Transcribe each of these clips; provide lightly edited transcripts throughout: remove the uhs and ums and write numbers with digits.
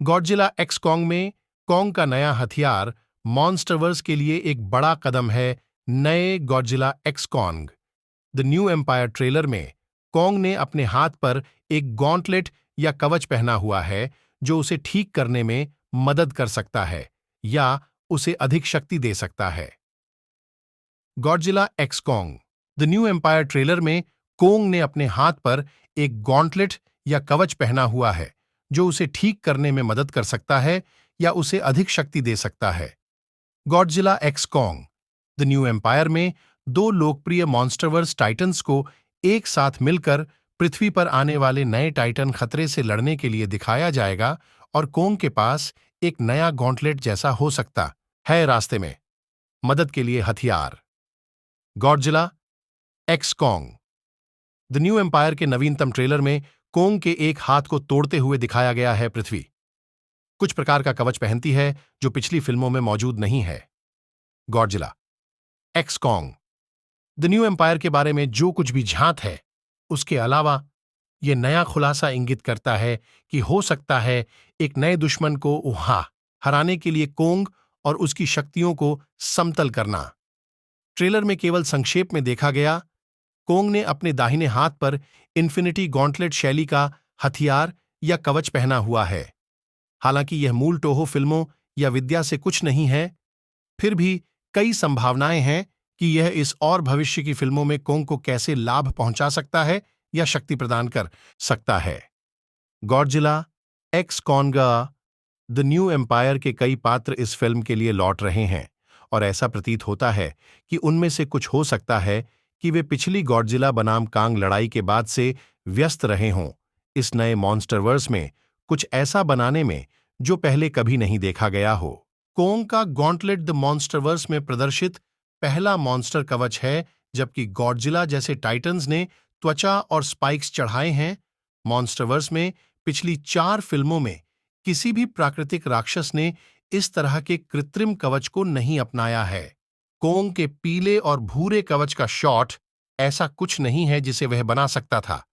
Godzilla x Kong में Kong का नया हथियार मॉन्स्टरवर्स के लिए एक बड़ा कदम है। नए Godzilla x Kong the new empire trailer में कॉन्ग ने अपने हाथ पर एक गॉन्टलेट या कवच पहना हुआ है जो उसे ठीक करने में मदद कर सकता है या उसे अधिक शक्ति दे सकता है। Godzilla x Kong the new empire trailer में कोंग ने अपने हाथ पर एक गॉन्टलेट या कवच पहना हुआ है जो उसे ठीक करने में मदद कर सकता है या उसे अधिक शक्ति दे सकता है। Godzilla x Kong the new empire में दो लोकप्रिय मॉन्स्टरवर्स टाइटन्स को एक साथ मिलकर पृथ्वी पर आने वाले नए टाइटन खतरे से लड़ने के लिए दिखाया जाएगा और कोंग के पास एक नया गॉन्टलेट जैसा हो सकता है रास्ते में मदद के लिए हथियार। Godzilla x Kong the new empire के नवीनतम ट्रेलर में कोंग के एक हाथ को तोड़ते हुए दिखाया गया है। पृथ्वी कुछ प्रकार का कवच पहनती है जो पिछली फिल्मों में मौजूद नहीं है। Godzilla x Kong the new empire के बारे में जो कुछ भी झांत है उसके अलावा यह नया खुलासा इंगित करता है कि हो सकता है एक नए दुश्मन को हराने के लिए कोंग और उसकी शक्तियों को समतल करना। ट्रेलर में केवल संक्षेप में देखा गया, कोंग ने अपने दाहिने हाथ पर इन्फिनिटी गॉन्टलेट शैली का हथियार या कवच पहना हुआ है। हालांकि यह मूल टोहो फिल्मों या विद्या से कुछ नहीं है, फिर भी कई संभावनाएं हैं कि यह इस और भविष्य की फिल्मों में कोंग को कैसे लाभ पहुंचा सकता है या शक्ति प्रदान कर सकता है। Godzilla x Kong the new empire के कई पात्र इस फिल्म के लिए लौट रहे हैं और ऐसा प्रतीत होता है कि उनमें से कुछ हो सकता है कि वे पिछली गॉडजिला बनाम कांग लड़ाई के बाद से व्यस्त रहे हों इस नए मॉन्स्टरवर्स में कुछ ऐसा बनाने में जो पहले कभी नहीं देखा गया हो। कोंग का गॉन्टलेट द मॉन्स्टरवर्स में प्रदर्शित पहला मॉन्स्टर कवच है, जबकि गॉडजिला जैसे टाइटन्स ने त्वचा और स्पाइक्स चढ़ाए हैं। मॉन्स्टरवर्स में पिछली 4 फिल्मों में किसी भी प्राकृतिक राक्षस ने इस तरह के कृत्रिम कवच को नहीं अपनाया है। कोंग के पीले और भूरे कवच का शॉट ऐसा कुछ नहीं है जिसे वह बना सकता था,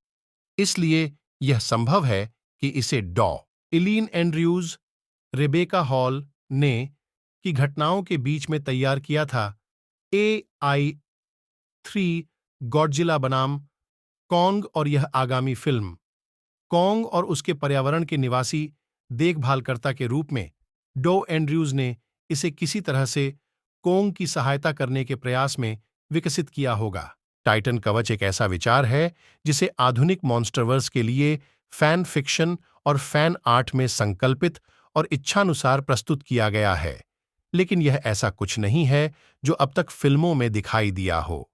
इसलिए यह संभव है कि इसे डॉ इलीन एंड्रयूज, रेबेका हॉल ने की घटनाओं के बीच में तैयार किया था। AI3 गॉडजिला बनाम कॉन्ग और यह आगामी फिल्म कॉन्ग और उसके पर्यावरण के निवासी देखभालकर्ता के रूप में डो एंड्रयूज ने इसे किसी तरह से कोंग की सहायता करने के प्रयास में विकसित किया होगा। टाइटन कवच एक ऐसा विचार है जिसे आधुनिक मॉन्स्टरवर्स के लिए फैन फिक्शन और फैन आर्ट में संकल्पित और इच्छानुसार प्रस्तुत किया गया है, लेकिन यह ऐसा कुछ नहीं है जो अब तक फिल्मों में दिखाई दिया हो।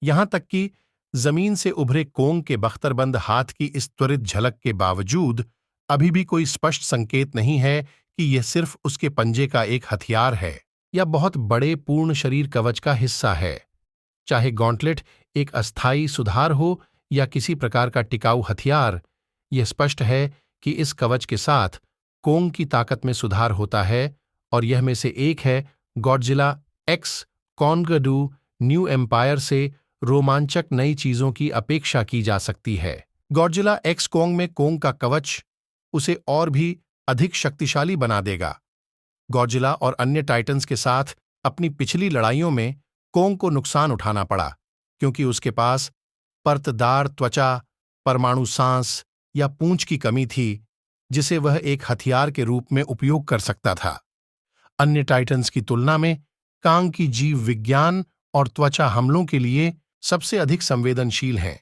यहां तक कि जमीन से उभरे कोंग के बख्तरबंद हाथ की इस त्वरित झलक के बावजूद अभी भी कोई स्पष्ट संकेत नहीं है कि यह सिर्फ उसके पंजे का एक हथियार है या बहुत बड़े पूर्ण शरीर कवच का हिस्सा है। चाहे गॉन्टलेट एक अस्थायी सुधार हो या किसी प्रकार का टिकाऊ हथियार, यह स्पष्ट है कि इस कवच के साथ कोंग की ताकत में सुधार होता है और यह में से एक है। Godzilla x Kong new empire से रोमांचक नई चीजों की अपेक्षा की जा सकती है। गॉडजिला एक्स कोंग में कोंग का कवच उसे और भी अधिक शक्तिशाली बना देगा। गॉडजिला और अन्य टाइटन्स के साथ अपनी पिछली लड़ाइयों में कोंग को नुकसान उठाना पड़ा क्योंकि उसके पास परतदार त्वचा, परमाणु सांस या पूंछ की कमी थी जिसे वह एक हथियार के रूप में उपयोग कर सकता था। अन्य टाइटन्स की तुलना में कांग की जीव विज्ञान और त्वचा हमलों के लिए सबसे अधिक संवेदनशील हैं।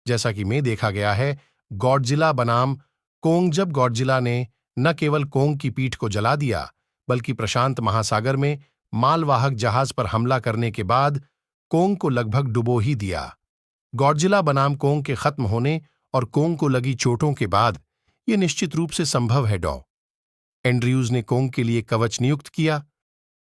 जैसा कि में देखा गया है, गॉडजिला बनाम कोंग जब गॉडजिला ने न केवल कोंग की पीठ को जला दिया बल्कि प्रशांत महासागर में मालवाहक जहाज पर हमला करने के बाद कोंग को लगभग डुबो ही दिया। गॉडजिला बनाम कोंग के खत्म होने और कोंग को लगी चोटों के बाद यह निश्चित रूप से संभव है। डॉ एंड्रयूज ने कोंग के लिए कवच नियुक्त किया